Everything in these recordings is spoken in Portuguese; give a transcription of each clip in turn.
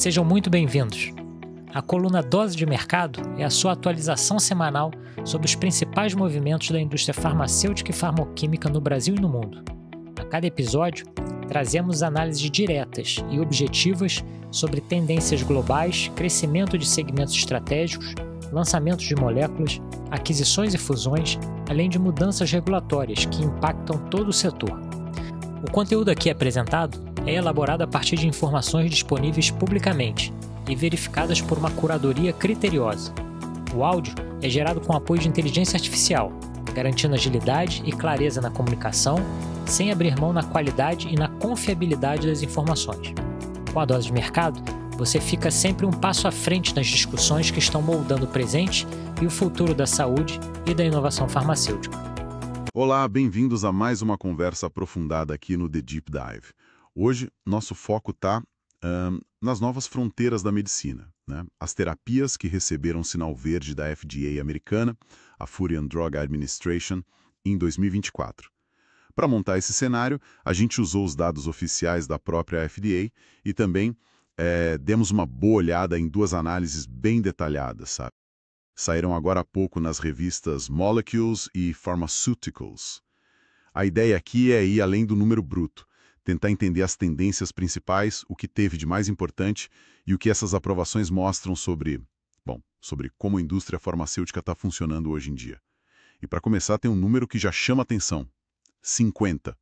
Sejam muito bem-vindos. A coluna Dose de Mercado é a sua atualização semanal sobre os principais movimentos da indústria farmacêutica e farmacêutica no Brasil e no mundo. A cada episódio, trazemos análises diretas e objetivas sobre tendências globais, crescimento de segmentos estratégicos, lançamentos de moléculas, aquisições e fusões, além de mudanças regulatórias que impactam todo o setor. O conteúdo aqui apresentado é elaborado a partir de informações disponíveis publicamente e verificadas por uma curadoria criteriosa. O áudio é gerado com apoio de inteligência artificial, garantindo agilidade e clareza na comunicação, sem abrir mão na qualidade e na confiabilidade das informações. Com a Dose de Mercado, você fica sempre um passo à frente nas discussões que estão moldando o presente e o futuro da saúde e da inovação farmacêutica. Olá, bem-vindos a mais uma conversa aprofundada aqui no The Deep Dive. Hoje, nosso foco está nas novas fronteiras da medicina, né? As terapias que receberam sinal verde da FDA americana, a Food and Drug Administration, em 2024. Para montar esse cenário, a gente usou os dados oficiais da própria FDA e também demos uma boa olhada em duas análises bem detalhadas, sabe? Saíram agora há pouco nas revistas Molecules e Pharmaceuticals. A ideia aqui é ir além do número bruto, tentar entender as tendências principais, o que teve de mais importante e o que essas aprovações mostram sobre como a indústria farmacêutica está funcionando hoje em dia. E para começar, tem um número que já chama atenção: 50.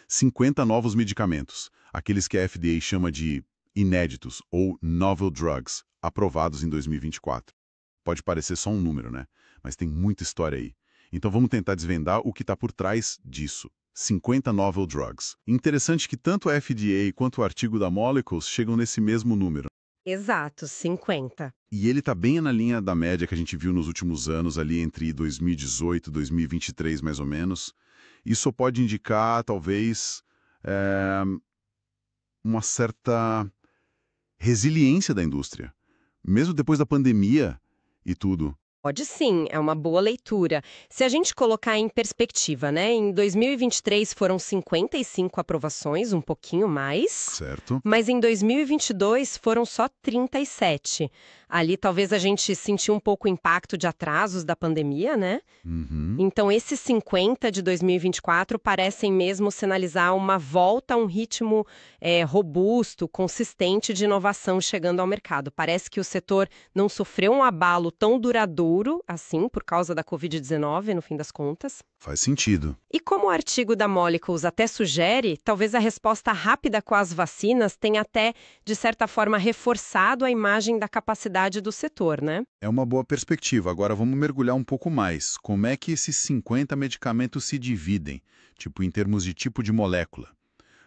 50 novos medicamentos, aqueles que a FDA chama de inéditos ou novel drugs, aprovados em 2024. Pode parecer só um número, né? Mas tem muita história aí. Então vamos tentar desvendar o que está por trás disso. 50 novel drugs. Interessante que tanto a FDA quanto o artigo da Molecules chegam nesse mesmo número. Exato, 50. E ele está bem na linha da média que a gente viu nos últimos anos, ali entre 2018 e 2023, mais ou menos. Isso pode indicar, talvez, uma certa resiliência da indústria. Mesmo depois da pandemia e tudo. Pode sim, é uma boa leitura. Se a gente colocar em perspectiva, né? Em 2023 foram 55 aprovações, um pouquinho mais. Certo. Mas em 2022 foram só 37. Ali talvez a gente sentiu um pouco o impacto de atrasos da pandemia, né? Uhum. Então esses 50 de 2024 parecem mesmo sinalizar uma volta a um ritmo robusto, consistente de inovação chegando ao mercado. Parece que o setor não sofreu um abalo tão duradouro, assim, por causa da Covid-19, no fim das contas. Faz sentido. E como o artigo da Molecules até sugere, talvez a resposta rápida com as vacinas tenha até, de certa forma, reforçado a imagem da capacidade do setor, né? É uma boa perspectiva. Agora vamos mergulhar um pouco mais. Como é que esses 50 medicamentos se dividem, em termos de tipo de molécula?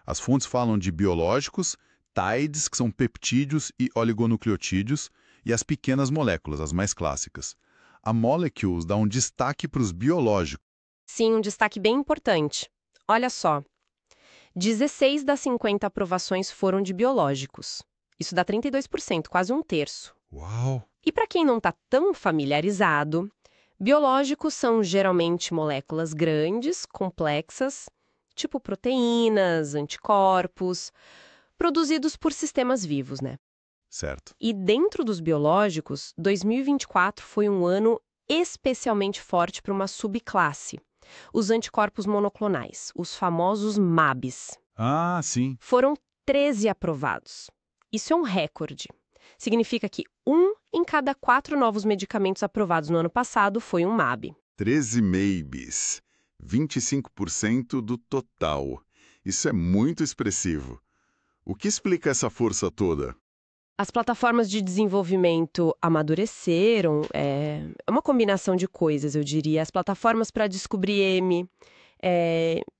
As fontes falam de biológicos, TIDES, que são peptídeos e oligonucleotídeos, e as pequenas moléculas, as mais clássicas. A Molecules dá um destaque para os biológicos. Sim, um destaque bem importante. Olha só, 16 das 50 aprovações foram de biológicos. Isso dá 32%, quase um terço. Uau! E para quem não está tão familiarizado, biológicos são geralmente moléculas grandes, complexas, tipo proteínas, anticorpos, produzidos por sistemas vivos, né? Certo. E dentro dos biológicos, 2024 foi um ano especialmente forte para uma subclasse. Os anticorpos monoclonais, os famosos mAbs. Ah, sim. Foram 13 aprovados. Isso é um recorde. Significa que 1 em cada 4 novos medicamentos aprovados no ano passado foi um mAb. 13 MABs. 25% do total. Isso é muito expressivo. O que explica essa força toda? As plataformas de desenvolvimento amadureceram, é uma combinação de coisas, eu diria. As plataformas para descobrir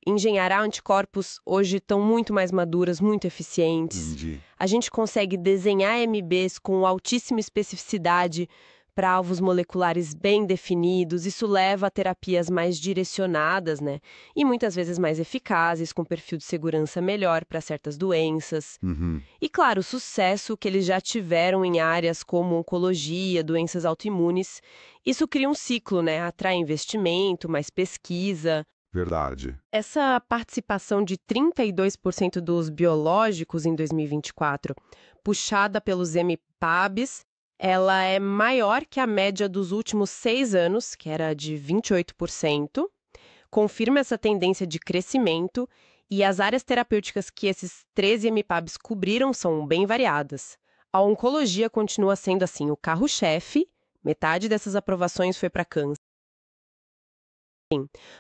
engenhar anticorpos hoje estão muito mais maduras, muito eficientes. Entendi. A gente consegue desenhar MBs com altíssima especificidade para alvos moleculares bem definidos. Isso leva a terapias mais direcionadas, né? E muitas vezes mais eficazes, com perfil de segurança melhor para certas doenças. Uhum. E, claro, o sucesso que eles já tiveram em áreas como oncologia, doenças autoimunes. Isso cria um ciclo, né? Atrai investimento, mais pesquisa. Verdade. Essa participação de 32% dos biológicos em 2024, puxada pelos MPABs, ela é maior que a média dos últimos 6 anos, que era de 28%, confirma essa tendência de crescimento e as áreas terapêuticas que esses 13 MPABs cobriram são bem variadas. A oncologia continua sendo, assim, o carro-chefe, metade dessas aprovações foi para câncer.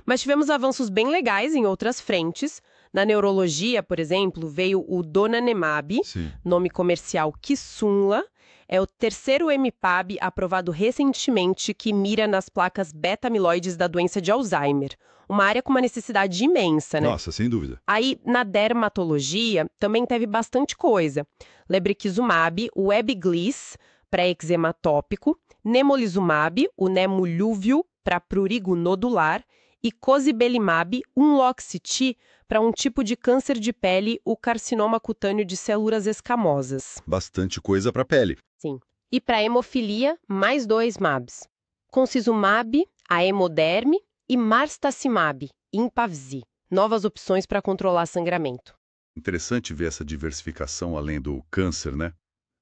Mas tivemos avanços bem legais em outras frentes. Na neurologia, por exemplo, veio o donanemab, Sim. nome comercial Kisunla. É o terceiro MPAB aprovado recentemente que mira nas placas beta-amiloides da doença de Alzheimer. Uma área com uma necessidade imensa, né? Nossa, sem dúvida. Aí, na dermatologia, também teve bastante coisa. Lebrikizumab, o Ebglyss, para eczema tópico, nemolizumab, o Nemolúvio, para prurigo nodular, e cosibelimab, um Loxiti, para um tipo de câncer de pele, o carcinoma cutâneo de células escamosas. Bastante coisa para pele. Sim. E para hemofilia, mais 2 MABs. Concizumab, a hemoderme, e marstacimab, Impavzi. Novas opções para controlar sangramento. Interessante ver essa diversificação além do câncer, né?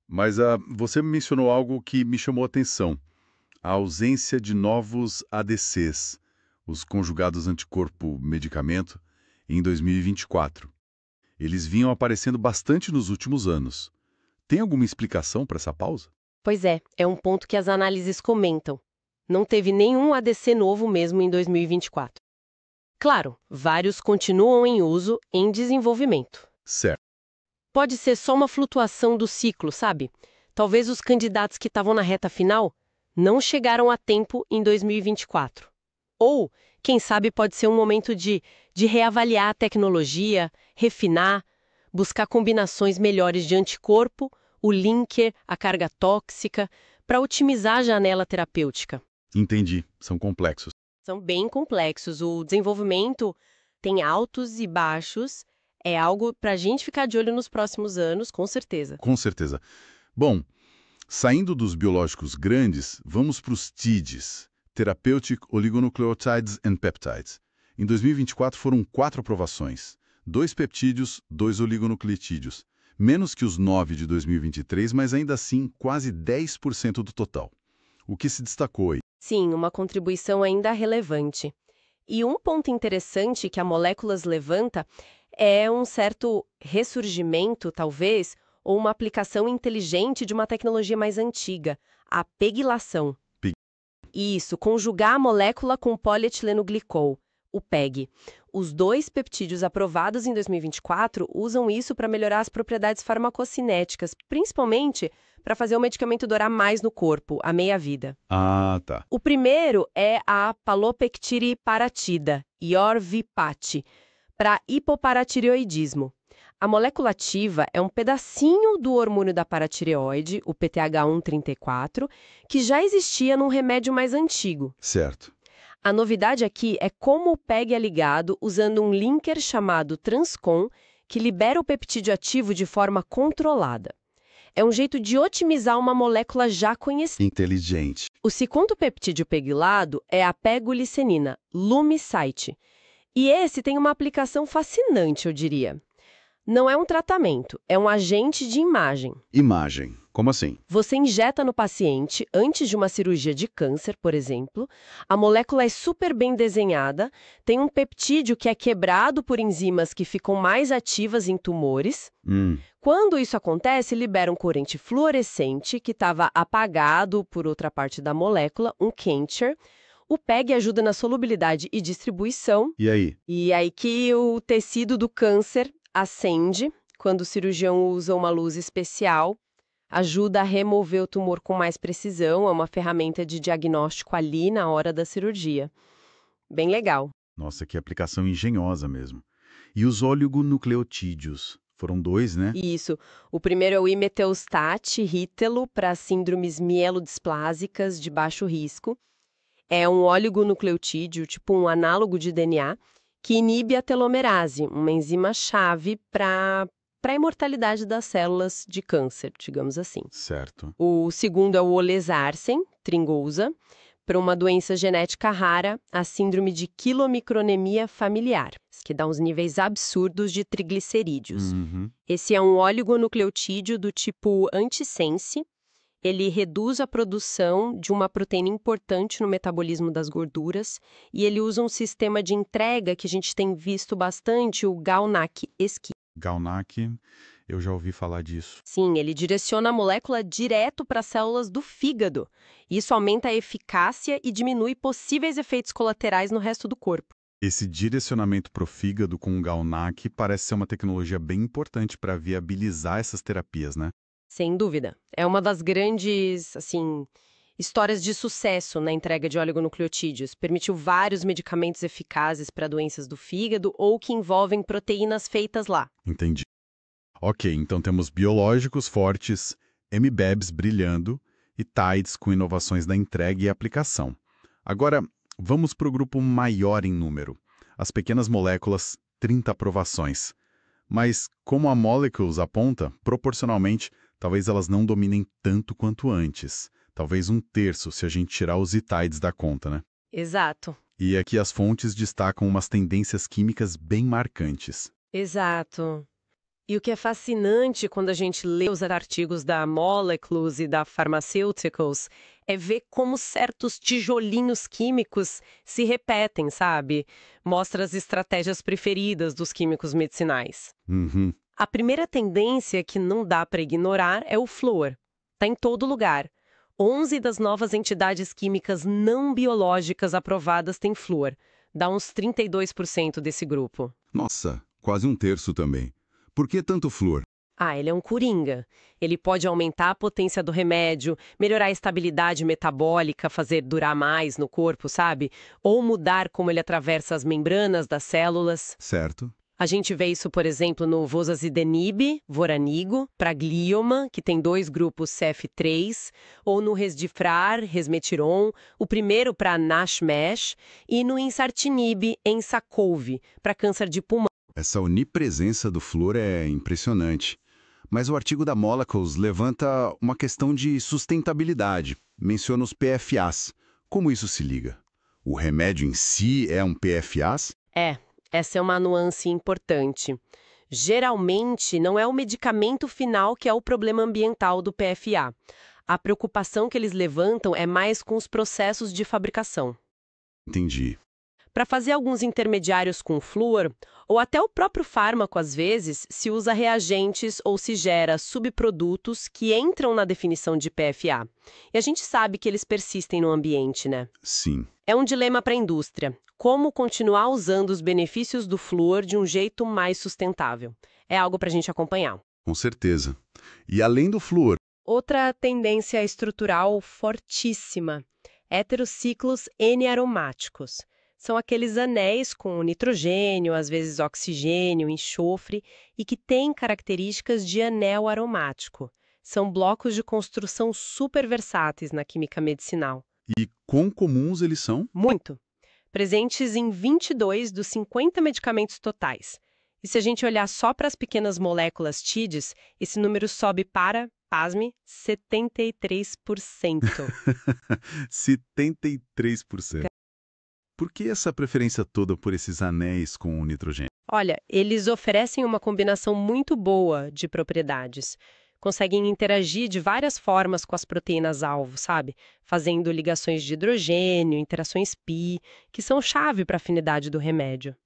Mas você mencionou algo que me chamou a atenção. A ausência de novos ADCs, os conjugados anticorpo-medicamento, em 2024. Eles vinham aparecendo bastante nos últimos anos. Tem alguma explicação para essa pausa? Pois é um ponto que as análises comentam. Não teve nenhum ADC novo mesmo em 2024. Claro, vários continuam em uso, em desenvolvimento. Certo. Pode ser só uma flutuação do ciclo, sabe? Talvez os candidatos que estavam na reta final não chegaram a tempo em 2024. Ou, quem sabe, pode ser um momento de reavaliar a tecnologia, refinar, buscar combinações melhores de anticorpo, o linker, a carga tóxica, para otimizar a janela terapêutica. Entendi. São complexos. São bem complexos. O desenvolvimento tem altos e baixos. É algo para a gente ficar de olho nos próximos anos, com certeza. Com certeza. Bom, saindo dos biológicos grandes, vamos para os TIDs, Therapeutic Oligonucleotides and Peptides. Em 2024 foram 4 aprovações, 2 peptídeos, 2 oligonucleotídeos, menos que os 9 de 2023, mas ainda assim quase 10% do total. O que se destacou aí? Sim, uma contribuição ainda relevante. E um ponto interessante que a Moléculas levanta é um certo ressurgimento, talvez, ou uma aplicação inteligente de uma tecnologia mais antiga, a PEGylação. Isso, conjugar a molécula com polietileno-glicol, o PEG. Os 2 peptídeos aprovados em 2024 usam isso para melhorar as propriedades farmacocinéticas, principalmente para fazer o medicamento durar mais no corpo, a meia-vida. Ah, tá. O primeiro é a palopectiriparatida, Yorvipath, para hipoparatireoidismo. A molécula ativa é um pedacinho do hormônio da paratireoide, o PTH1-34, que já existia num remédio mais antigo. Certo. A novidade aqui é como o PEG é ligado usando um linker chamado Transcon, que libera o peptídeo ativo de forma controlada. É um jeito de otimizar uma molécula já conhecida. Inteligente. O segundo peptídeo pegilado é a pegulicenina, Lumicite. E esse tem uma aplicação fascinante, eu diria. Não é um tratamento, é um agente de imagem. Imagem. Como assim? Você injeta no paciente, antes de uma cirurgia de câncer, por exemplo. A molécula é super bem desenhada, tem um peptídeo que é quebrado por enzimas que ficam mais ativas em tumores. Quando isso acontece, libera um corante fluorescente que estava apagado por outra parte da molécula, um quencher. O PEG ajuda na solubilidade e distribuição. E aí? E aí que o tecido do câncer acende, quando o cirurgião usa uma luz especial. Ajuda a remover o tumor com mais precisão, é uma ferramenta de diagnóstico ali na hora da cirurgia. Bem legal. Nossa, que aplicação engenhosa mesmo. E os oligonucleotídeos? Foram 2, né? Isso. O primeiro é o imetelstat rítelo para síndromes mielodisplásicas de baixo risco. É um oligonucleotídeo, tipo um análogo de DNA, que inibe a telomerase, uma enzima-chave para a imortalidade das células de câncer, digamos assim. Certo. O segundo é o olezarsen, Tringolza, para uma doença genética rara, a síndrome de quilomicronemia familiar, que dá uns níveis absurdos de triglicerídeos. Esse é um oligonucleotídeo do tipo antissense. Ele reduz a produção de uma proteína importante no metabolismo das gorduras e ele usa um sistema de entrega que a gente tem visto bastante, o GalNAc-ESC. GalNAc, eu já ouvi falar disso. Sim, ele direciona a molécula direto para as células do fígado. Isso aumenta a eficácia e diminui possíveis efeitos colaterais no resto do corpo. Esse direcionamento para o fígado com o GalNAc parece ser uma tecnologia bem importante para viabilizar essas terapias, né? Sem dúvida. É uma das grandes, histórias de sucesso na entrega de oligonucleotídeos. Permitiu vários medicamentos eficazes para doenças do fígado ou que envolvem proteínas feitas lá. Entendi. Ok, então temos biológicos fortes, MBEBs brilhando e TIDES com inovações na entrega e aplicação. Agora, vamos para o grupo maior em número. As pequenas moléculas, 30 aprovações. Mas, como a Molecules aponta, proporcionalmente, talvez elas não dominem tanto quanto antes. Talvez 1/3 se a gente tirar os ITIDES da conta, né? Exato. E aqui as fontes destacam umas tendências químicas bem marcantes. Exato. E o que é fascinante quando a gente lê os artigos da Molecules e da Pharmaceuticals é ver como certos tijolinhos químicos se repetem, sabe? Mostra as estratégias preferidas dos químicos medicinais. A primeira tendência que não dá para ignorar é o flúor. Está em todo lugar. 11 das novas entidades químicas não biológicas aprovadas têm flúor. Dá uns 32% desse grupo. Nossa, quase 1/3 também. Por que tanto flúor? Ele é um coringa. Ele pode aumentar a potência do remédio, melhorar a estabilidade metabólica, fazer durar mais no corpo, sabe? Ou mudar como ele atravessa as membranas das células. Certo. A gente vê isso, por exemplo, no Vosazidenib, Voranigo, para glioma, que tem 2 grupos CF3, ou no Resdifrar, Resmetiron, o primeiro para NASH-MASH, e no Ensartinib, Ensacouve, para câncer de pulmão. Essa onipresença do flúor é impressionante. Mas o artigo da Molecules levanta uma questão de sustentabilidade. Menciona os PFAs. Como isso se liga? O remédio em si é um PFAs? Essa é uma nuance importante. Geralmente, não é o medicamento final que é o problema ambiental do PFA. A preocupação que eles levantam é mais com os processos de fabricação. Entendi. Para fazer alguns intermediários com flúor, ou até o próprio fármaco, às vezes, se usa reagentes ou se gera subprodutos que entram na definição de PFA. E a gente sabe que eles persistem no ambiente, né? Sim. É um dilema para a indústria. Como continuar usando os benefícios do flúor de um jeito mais sustentável? É algo para a gente acompanhar. Com certeza. E além do flúor? Outra tendência estrutural fortíssima: heterociclos N-aromáticos. São aqueles anéis com nitrogênio, às vezes oxigênio, enxofre, e que têm características de anel aromático. São blocos de construção super versáteis na química medicinal. E quão comuns eles são? Muito. Presentes em 22 dos 50 medicamentos totais. E se a gente olhar só para as pequenas moléculas TIDES, esse número sobe para, pasme, 73%. 73%. Por que essa preferência toda por esses anéis com o nitrogênio? Olha, eles oferecem uma combinação muito boa de propriedades. Conseguem interagir de várias formas com as proteínas-alvo, sabe? Fazendo ligações de hidrogênio, interações pi, que são chave para a afinidade do remédio.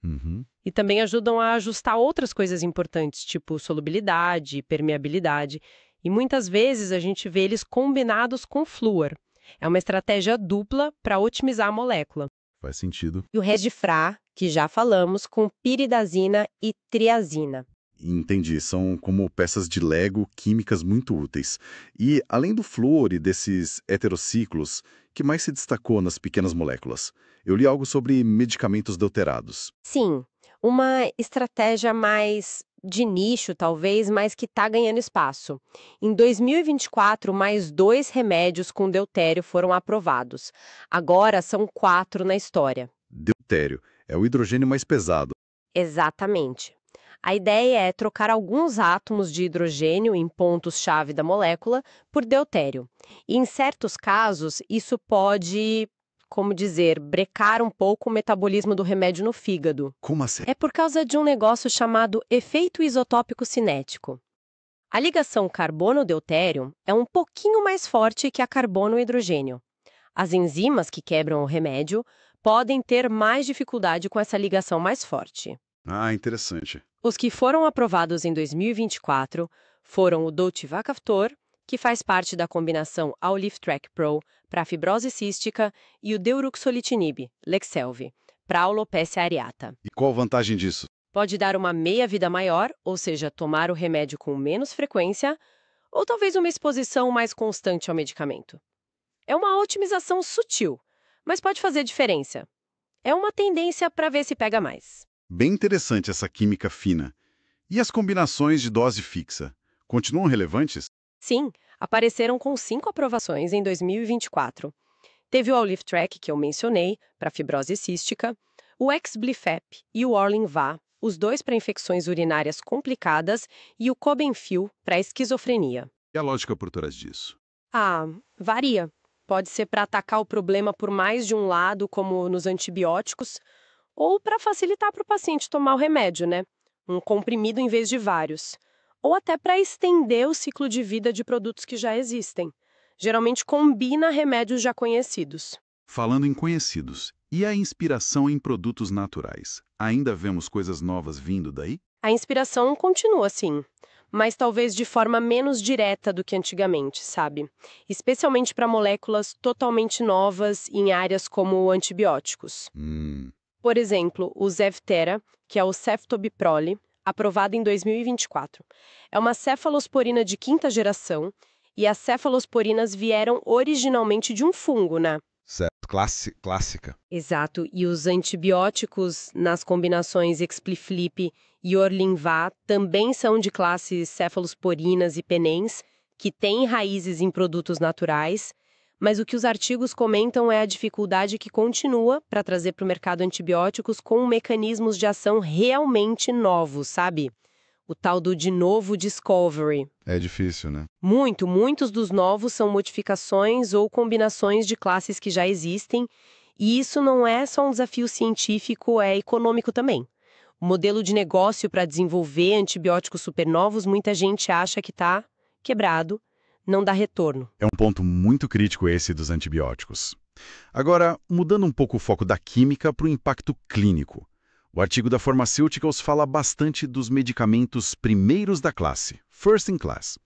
E também ajudam a ajustar outras coisas importantes, tipo solubilidade, permeabilidade. E muitas vezes a gente vê eles combinados com flúor. É uma estratégia dupla para otimizar a molécula. Faz sentido. E o Resdifrar, que já falamos, com piridazina e triazina. Entendi, são como peças de Lego químicas muito úteis. E, além do flúor e desses heterociclos, que mais se destacou nas pequenas moléculas? Eu li algo sobre medicamentos deuterados. Sim, uma estratégia mais de nicho, talvez, mas que está ganhando espaço. Em 2024, mais 2 remédios com deutério foram aprovados. Agora são 4 na história. Deutério é o hidrogênio mais pesado. Exatamente. A ideia é trocar alguns átomos de hidrogênio em pontos-chave da molécula por deutério. E, em certos casos, isso pode como dizer, brecar um pouco o metabolismo do remédio no fígado. Como assim? É por causa de um negócio chamado efeito isotópico cinético. A ligação carbono-deutério é um pouquinho mais forte que a carbono-hidrogênio. As enzimas que quebram o remédio podem ter mais dificuldade com essa ligação mais forte. Ah, interessante. Os que foram aprovados em 2024 foram o Doltivacaftor, que faz parte da combinação Auliftrac Pro para fibrose cística, e o Deuruxolitinib, Leqselvi, para alopecia areata. E qual a vantagem disso? Pode dar uma meia-vida maior, ou seja, tomar o remédio com menos frequência, ou talvez uma exposição mais constante ao medicamento. É uma otimização sutil, mas pode fazer diferença. É uma tendência para ver se pega mais. Bem interessante essa química fina. E as combinações de dose fixa? Continuam relevantes? Sim, apareceram com 5 aprovações em 2024. Teve o Auliftrac, que eu mencionei, para fibrose cística, o Exblifep e o Orlin-Va, os dois para infecções urinárias complicadas, e o Cobenfil para esquizofrenia. E a lógica por trás disso? Ah, varia. Pode ser para atacar o problema por mais de um lado, como nos antibióticos, ou para facilitar para o paciente tomar o remédio, né? Um comprimido em vez de vários. Ou até para estender o ciclo de vida de produtos que já existem. Geralmente combina remédios já conhecidos. Falando em conhecidos, e a inspiração em produtos naturais? Ainda vemos coisas novas vindo daí? A inspiração continua assim, mas talvez de forma menos direta do que antigamente, sabe? Especialmente para moléculas totalmente novas em áreas como antibióticos. Por exemplo, o Zevtera, que é o Ceftobiprole, aprovado em 2024. É uma cefalosporina de quinta geração, e as cefalosporinas vieram originalmente de um fungo, né? Certo, clássica. Exato, e os antibióticos nas combinações Exbliflip e Orlin-Va também são de classes cefalosporinas e penens, que têm raízes em produtos naturais, mas o que os artigos comentam é a dificuldade que continua para trazer para o mercado antibióticos com mecanismos de ação realmente novos, sabe? O tal do de novo discovery. É difícil, né? Muitos dos novos são modificações ou combinações de classes que já existem, e isso não é só um desafio científico, é econômico também. O modelo de negócio para desenvolver antibióticos supernovos, muita gente acha que está quebrado, não dá retorno. É um ponto muito crítico esse dos antibióticos. Agora, mudando um pouco o foco da química para o impacto clínico. O artigo da Pharmaceuticals fala bastante dos medicamentos primeiros da classe, first in class.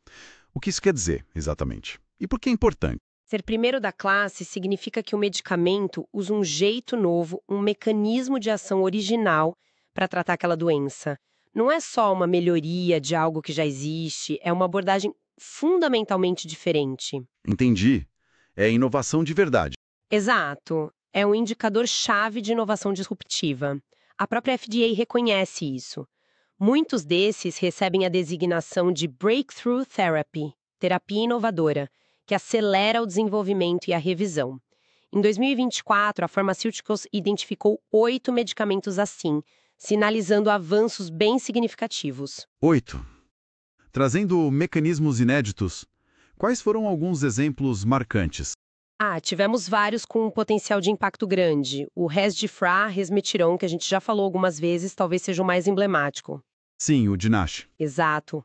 O que isso quer dizer, exatamente? E por que é importante? Ser primeiro da classe significa que o medicamento usa um jeito novo, um mecanismo de ação original para tratar aquela doença. Não é só uma melhoria de algo que já existe, é uma abordagem fundamentalmente diferente. Entendi. É inovação de verdade. Exato. É um indicador-chave de inovação disruptiva. A própria FDA reconhece isso. Muitos desses recebem a designação de Breakthrough Therapy, terapia inovadora, que acelera o desenvolvimento e a revisão. Em 2024, a Pharmaceuticals identificou 8 medicamentos assim, sinalizando avanços bem significativos. 8. Trazendo mecanismos inéditos, quais foram alguns exemplos marcantes? Tivemos vários com um potencial de impacto grande. O Resdifra, Resmetirom, que a gente já falou algumas vezes, talvez seja o mais emblemático. Sim, o de NASH. Exato.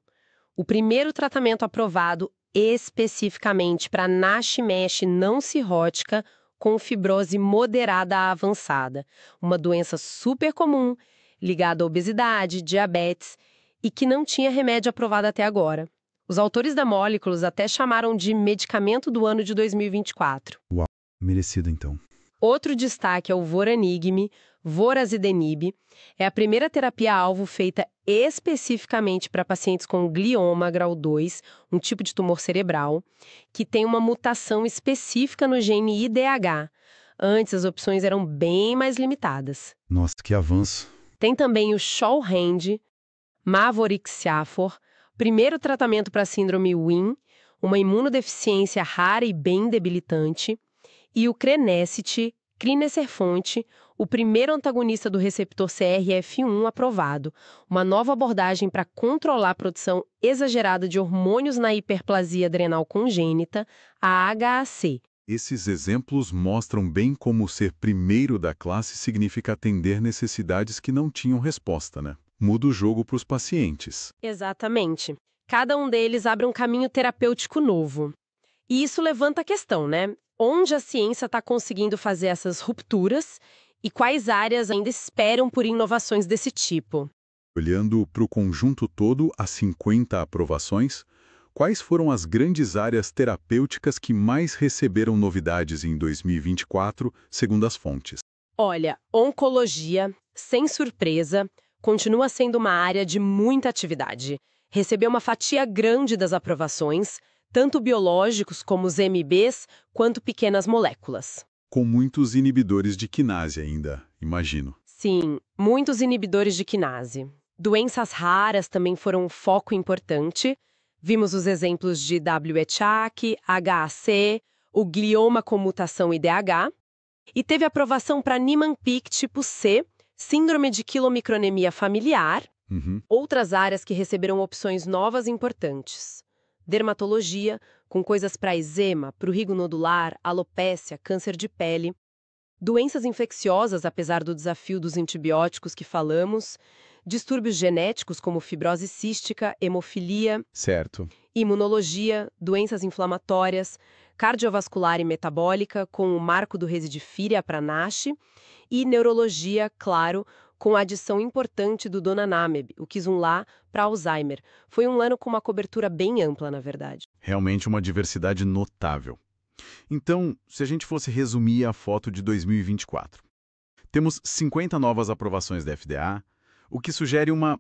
O primeiro tratamento aprovado especificamente para NASH-MASH não cirrótica com fibrose moderada a avançada, uma doença super comum, ligada à obesidade, diabetes, e que não tinha remédio aprovado até agora. Os autores da Molecules até chamaram de medicamento do ano de 2024. Uau, merecido então. Outro destaque é o Voranigme, Vorazidenib. É a primeira terapia-alvo feita especificamente para pacientes com glioma grau 2, um tipo de tumor cerebral, que tem uma mutação específica no gene IDH. Antes, as opções eram bem mais limitadas. Nossa, que avanço. Tem também o Sholhand, Mavorixafor, primeiro tratamento para a síndrome WHIM, uma imunodeficiência rara e bem debilitante, e o Crenessity, Crinecerfonte, o primeiro antagonista do receptor CRF1 aprovado, uma nova abordagem para controlar a produção exagerada de hormônios na hiperplasia adrenal congênita, a HAC. Esses exemplos mostram bem como ser primeiro da classe significa atender necessidades que não tinham resposta, né? Muda o jogo para os pacientes. Exatamente. Cada um deles abre um caminho terapêutico novo. E isso levanta a questão, né? Onde a ciência está conseguindo fazer essas rupturas e quais áreas ainda esperam por inovações desse tipo? Olhando para o conjunto todo, as 50 aprovações, quais foram as grandes áreas terapêuticas que mais receberam novidades em 2024, segundo as fontes? Olha, oncologia, sem surpresa, continua sendo uma área de muita atividade. Recebeu uma fatia grande das aprovações, tanto biológicos como os MBs, quanto pequenas moléculas. Com muitos inibidores de quinase ainda, imagino. Sim, muitos inibidores de quinase. Doenças raras também foram um foco importante. Vimos os exemplos de WHAC, HAC, o glioma com mutação IDH. E teve aprovação para Niemann-Pick tipo C, síndrome de quilomicronemia familiar. Outras áreas que receberam opções novas e importantes. Dermatologia, com coisas para eczema, prurigo nodular, alopécia, câncer de pele. Doenças infecciosas, apesar do desafio dos antibióticos que falamos. Distúrbios genéticos como fibrose cística, hemofilia. Certo. Imunologia, doenças inflamatórias, cardiovascular e metabólica, com o marco do Rezidifíria para NASH. E neurologia, claro, com a adição importante do Donanemab, o Kisunla, para Alzheimer. Foi um ano com uma cobertura bem ampla, na verdade. Realmente uma diversidade notável. Então, se a gente fosse resumir a foto de 2024, temos 50 novas aprovações da FDA, o que sugere uma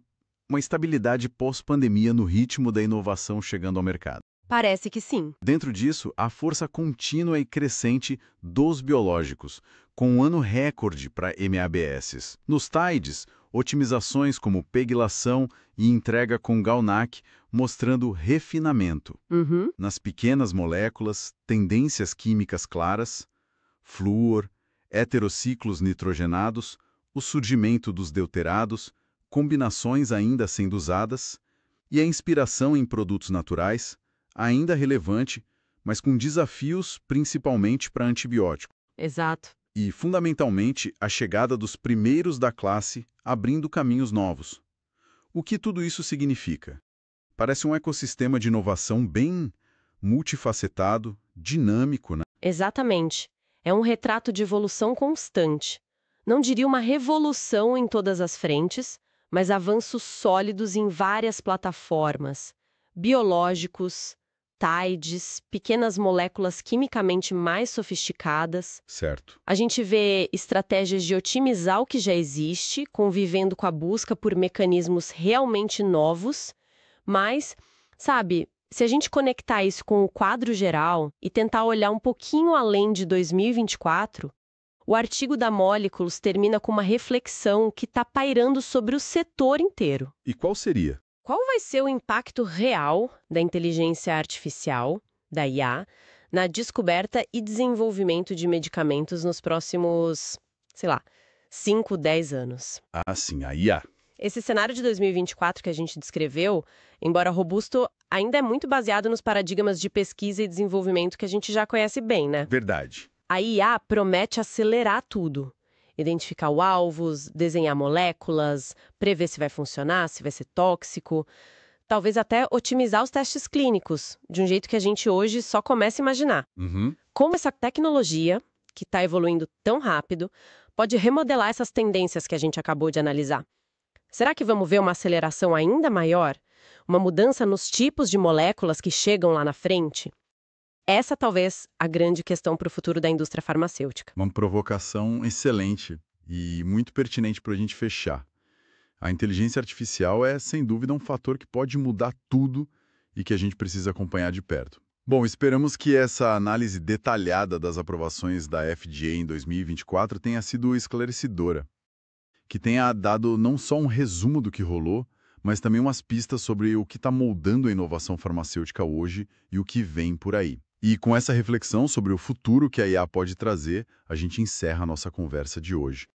estabilidade pós-pandemia no ritmo da inovação chegando ao mercado. Parece que sim. Dentro disso, a força contínua e crescente dos biológicos, com um ano recorde para MABS. Nos TIDES, otimizações como pegylação e entrega com GalNAc, mostrando refinamento. Nas pequenas moléculas, tendências químicas claras, flúor, heterociclos nitrogenados, o surgimento dos deuterados, combinações ainda sendo usadas, e a inspiração em produtos naturais, ainda relevante, mas com desafios principalmente para antibiótico. Exato. E, fundamentalmente, a chegada dos primeiros da classe abrindo caminhos novos. O que tudo isso significa? Parece um ecossistema de inovação bem multifacetado, dinâmico, né? Exatamente. É um retrato de evolução constante. Não diria uma revolução em todas as frentes, mas avanços sólidos em várias plataformas, biológicos, TIDES, pequenas moléculas quimicamente mais sofisticadas. Certo. A gente vê estratégias de otimizar o que já existe, convivendo com a busca por mecanismos realmente novos, mas, sabe, se a gente conectar isso com o quadro geral e tentar olhar um pouquinho além de 2024, o artigo da Molecules termina com uma reflexão que está pairando sobre o setor inteiro. E qual seria? Qual vai ser o impacto real da inteligência artificial, da IA, na descoberta e desenvolvimento de medicamentos nos próximos, 5, 10 anos? Ah, sim, a IA. Esse cenário de 2024 que a gente descreveu, embora robusto, ainda é muito baseado nos paradigmas de pesquisa e desenvolvimento que a gente já conhece bem, né? Verdade. A IA promete acelerar tudo. Identificar os alvos, desenhar moléculas, prever se vai funcionar, se vai ser tóxico. Talvez até otimizar os testes clínicos, de um jeito que a gente hoje só começa a imaginar. Como essa tecnologia, que está evoluindo tão rápido, pode remodelar essas tendências que a gente acabou de analisar? Será que vamos ver uma aceleração ainda maior? Uma mudança nos tipos de moléculas que chegam lá na frente? Essa talvez a grande questão para o futuro da indústria farmacêutica. Uma provocação excelente e muito pertinente para a gente fechar. A inteligência artificial é, sem dúvida, um fator que pode mudar tudo e que a gente precisa acompanhar de perto. Bom, esperamos que essa análise detalhada das aprovações da FDA em 2024 tenha sido esclarecedora, que tenha dado não só um resumo do que rolou, mas também umas pistas sobre o que está moldando a inovação farmacêutica hoje e o que vem por aí. E com essa reflexão sobre o futuro que a IA pode trazer, a gente encerra a nossa conversa de hoje.